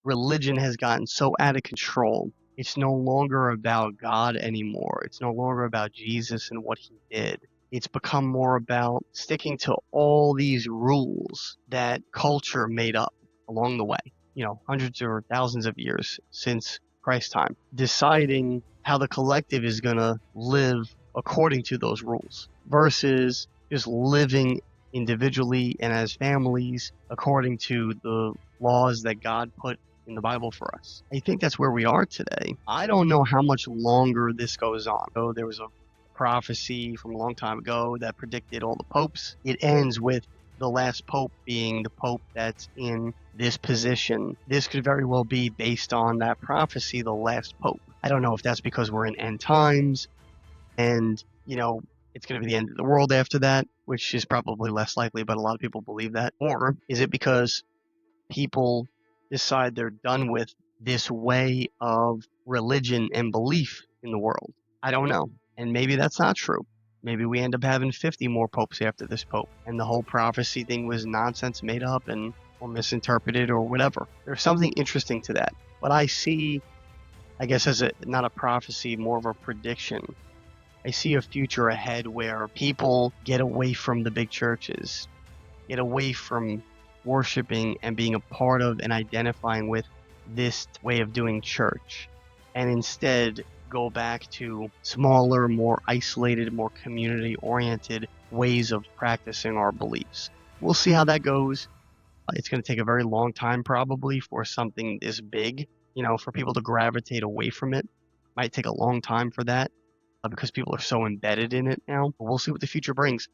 religion has gotten so out of control. It's no longer about God anymore. It's no longer about Jesus and what he did. It's become more about sticking to all these rules that culture made up along the way, hundreds or thousands of years since Christ's time, deciding how the collective is going to live according to those rules versus just living individually and as families according to the laws that God put in the Bible for us. I think that's where we are today. I don't know how much longer this goes on. So there was a prophecy from a long time ago that predicted all the popes. It ends with the last pope being the pope that's in this position. This could very well be based on that prophecy, the last pope. I don't know if that's because we're in end times and, it's going to be the end of the world after that, which is probably less likely, but a lot of people believe that. Or is it because people decide they're done with this way of religion and belief in the world? I don't know. And maybe that's not true. Maybe we end up having 50 more popes after this pope, and the whole prophecy thing was nonsense made up or misinterpreted or whatever. There's something interesting to that. But I see, I guess, as not a prophecy, more of a prediction. I see a future ahead where people get away from the big churches, get away from worshiping and being a part of and identifying with this way of doing church, and instead go back to smaller, more isolated, more community-oriented ways of practicing our beliefs. We'll see how that goes. It's going to take a very long time probably for something this big, for people to gravitate away from it. Might take a long time for that because people are so embedded in it now. But we'll see what the future brings.